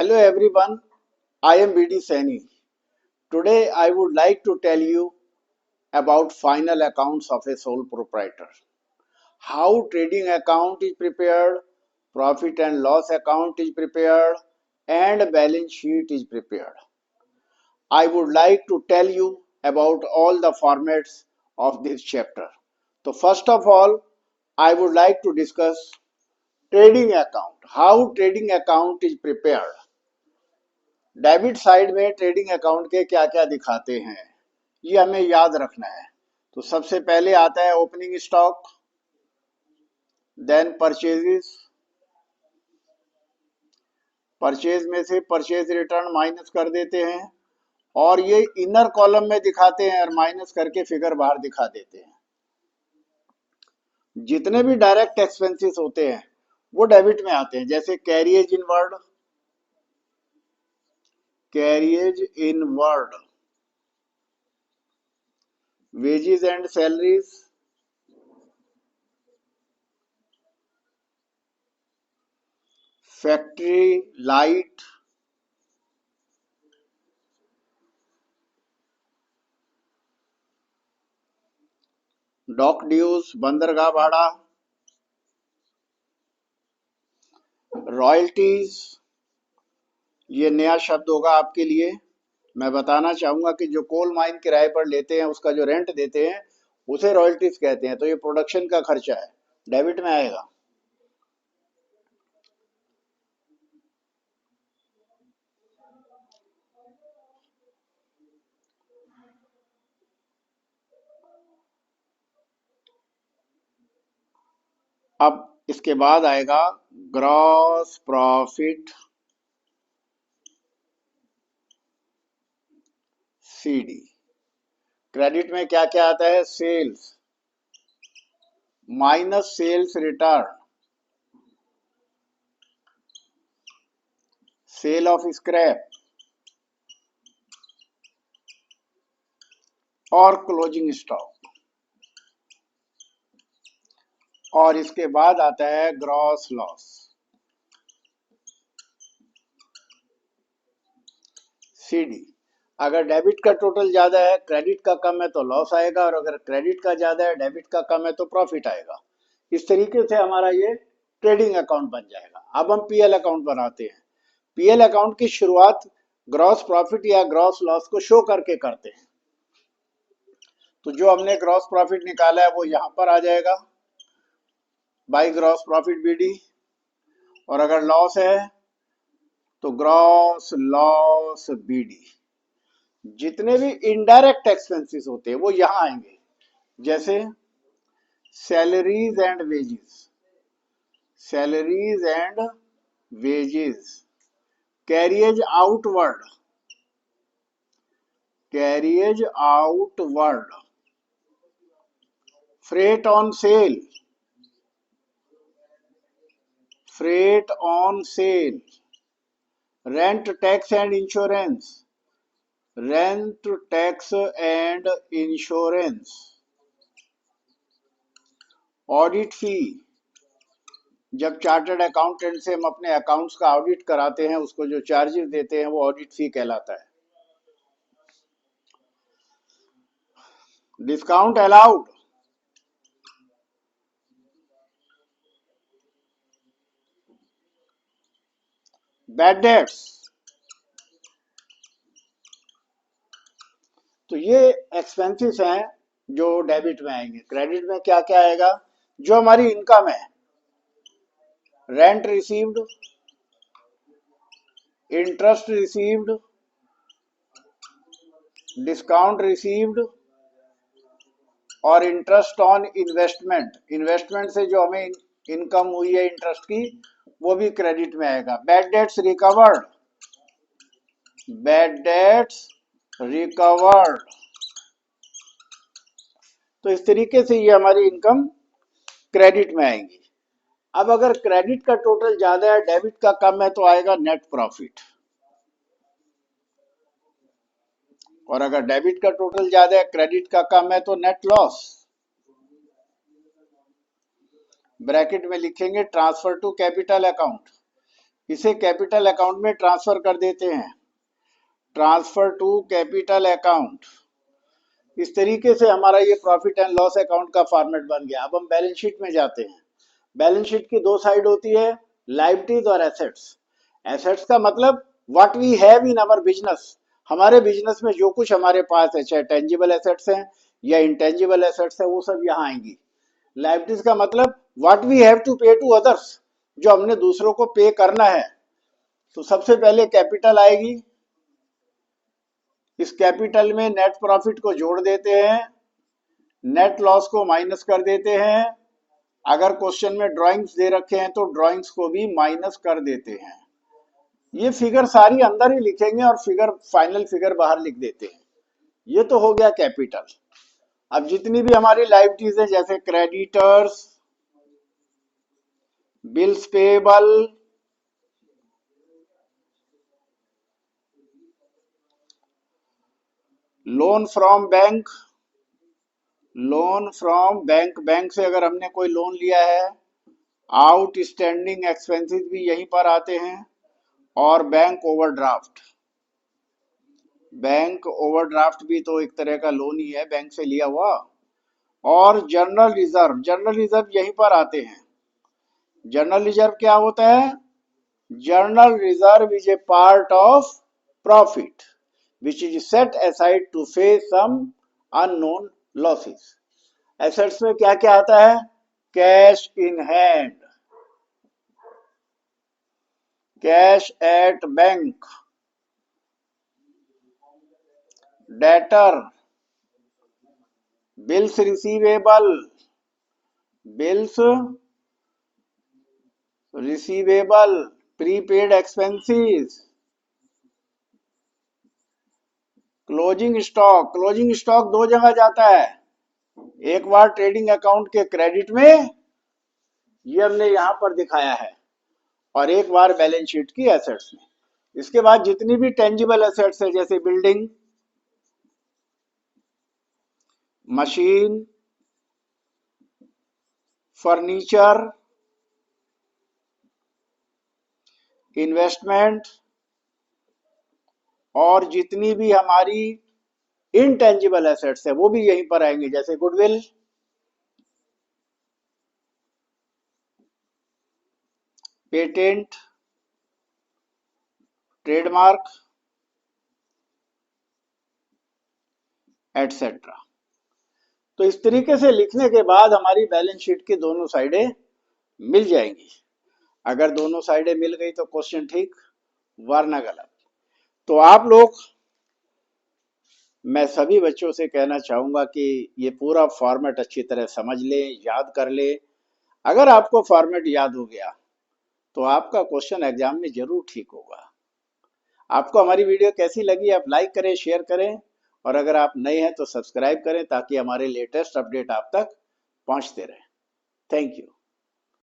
Hello everyone, I am BD Saini. Today I would like to tell you about final accounts of a sole proprietor. How trading account is prepared, profit and loss account is prepared, and balance sheet is prepared. I would like to tell you about all the formats of this chapter. So first of all, I would like to discuss trading account. How trading account is prepared. Debit side में trading account के क्या क्या दिखाते हैं ये हमें याद रखना है। तो सबसे पहले आता है opening stock, then purchases, purchase में से परचेज रिटर्न माइनस कर देते हैं और ये इनर कॉलम में दिखाते हैं और माइनस करके फिगर बाहर दिखा देते हैं। जितने भी डायरेक्ट एक्सपेंसेस होते हैं वो डेबिट में आते हैं, जैसे carriage inward, wages and salaries, factory light, dock dues बंदरगाह भाड़ा, रॉयल्टीज, ये नया शब्द होगा आपके लिए। मैं बताना चाहूंगा कि जो कोल माइन किराए पर लेते हैं उसका जो रेंट देते हैं उसे रॉयल्टीज कहते हैं। तो ये प्रोडक्शन का खर्चा है, डेबिट में आएगा। अब इसके बाद आएगा ग्रॉस प्रॉफिट सीडी। क्रेडिट में क्या क्या आता है? Sales minus sales return, sale of scrap और क्लोजिंग स्टॉक। और इसके बाद आता है ग्रॉस लॉस। सीडी, अगर डेबिट का टोटल ज्यादा है, क्रेडिट का कम है तो लॉस आएगा, और अगर क्रेडिट का ज्यादा है, डेबिट का कम है तो प्रॉफिट आएगा। इस तरीके से हमारा ये ट्रेडिंग अकाउंट बन जाएगा। अब हम पीएल अकाउंट बनाते हैं। पीएल अकाउंट की शुरुआत ग्रॉस प्रॉफिट या ग्रॉस लॉस को शो करके करते हैं। तो जो हमने ग्रॉस प्रॉफिट निकाला है वो यहां पर आ जाएगा बाई ग्रॉस प्रॉफिट बीडी, और अगर लॉस है तो ग्रॉस लॉस बीडी। जितने भी इनडायरेक्ट एक्सपेंसेस होते हैं वो यहां आएंगे, जैसे salaries and wages, salaries and wages, carriage outward, carriage outward, freight on sale, freight on sale, rent tax and insurance, rent tax and insurance, audit fee, जब chartered accountant से हम अपने अकाउंट्स का ऑडिट कराते हैं उसको जो चार्जेस देते हैं वो ऑडिट फी कहलाता है। Discount allowed, bad debts. तो ये एक्सपेंसेस हैं जो डेबिट में आएंगे। क्रेडिट में क्या क्या आएगा? जो हमारी इनकम है, rent received, interest received, discount received और इंटरेस्ट ऑन इन्वेस्टमेंट। इन्वेस्टमेंट से जो हमें इनकम हुई है इंटरेस्ट की वो भी क्रेडिट में आएगा। Bad debts recovered, bad debts recovered. तो इस तरीके से ये हमारी इनकम क्रेडिट में आएंगी। अब अगर क्रेडिट का टोटल ज्यादा है, डेबिट का कम है, तो आएगा नेट प्रॉफिट, और अगर डेबिट का टोटल ज्यादा है, क्रेडिट का कम है, तो नेट लॉस। ब्रैकेट में लिखेंगे ट्रांसफर टू कैपिटल अकाउंट। इसे कैपिटल अकाउंट में ट्रांसफर कर देते हैं, ट्रांसफर टू कैपिटल अकाउंट। इस तरीके से हमारा ये प्रॉफिट एंड लॉस अकाउंट का फॉर्मेट बन गया। अब हम बैलेंस शीट में जाते हैं। बैलेंस शीट की दो साइड होती है, लायबिलिटीज और एसेट्स। एसेट्स का मतलब what we have in our business, हमारे बिजनेस में जो कुछ हमारे पास है, चाहे टेंजिबल एसेट्स हैं या इंटेंजिबल एसेट्स है, वो सब यहाँ आएंगी। लायबिलिटीज का मतलब व्हाट वी हैव टू पे टू अदर्स, जो हमने दूसरों को पे करना है। तो सबसे पहले कैपिटल आएगी, इस कैपिटल में नेट प्रॉफिट को जोड़ देते हैं, नेट लॉस को माइनस कर देते हैं। अगर क्वेश्चन में ड्राइंग्स दे रखे हैं तो ड्राइंग्स को भी माइनस कर देते हैं। ये फिगर सारी अंदर ही लिखेंगे और फिगर फाइनल फिगर बाहर लिख देते हैं। ये तो हो गया कैपिटल। अब जितनी भी हमारी लायबिलिटीज है, जैसे creditors, bills payable, loan from bank, loan from bank, bank से अगर हमने कोई लोन लिया है, आउटस्टैंडिंग एक्सपेंसेस भी यहीं पर आते हैं, और बैंक ओवरड्राफ्ट, बैंक ओवरड्राफ्ट भी तो एक तरह का लोन ही है बैंक से लिया हुआ, और जनरल रिजर्व, जनरल रिजर्व यहीं पर आते हैं। जनरल रिजर्व क्या होता है? General reserve is a part of profit which is set aside to face some unknown losses. Assets में क्या क्या आता है? Cash in hand, cash at bank, debtor, bills receivable, bills receivable, prepaid expenses, closing stock. Closing stock दो जगह जाता है, एक बार ट्रेडिंग अकाउंट के क्रेडिट में, ये हमने यहां पर दिखाया है, और एक बार बैलेंस शीट की एसेट्स में। इसके बाद जितनी भी टेंजिबल एसेट्स है, जैसे बिल्डिंग, मशीन, फर्नीचर, इन्वेस्टमेंट, और जितनी भी हमारी इनटेंजिबल एसेट्स है वो भी यहीं पर आएंगे, जैसे गुडविल, पेटेंट, ट्रेडमार्क, एटसेट्रा। तो इस तरीके से लिखने के बाद हमारी बैलेंस शीट की दोनों साइडें मिल जाएंगी। अगर दोनों साइडें मिल गई तो क्वेश्चन ठीक, वरना गलत। तो आप लोग, मैं सभी बच्चों से कहना चाहूंगा कि ये पूरा फॉर्मेट अच्छी तरह समझ लें, याद कर लें। अगर आपको फॉर्मेट याद हो गया तो आपका क्वेश्चन एग्जाम में जरूर ठीक होगा। आपको हमारी वीडियो कैसी लगी, आप लाइक करें, शेयर करें, और अगर आप नए हैं तो सब्सक्राइब करें, ताकि हमारे लेटेस्ट अपडेट आप तक पहुंचते रहे। Thank you.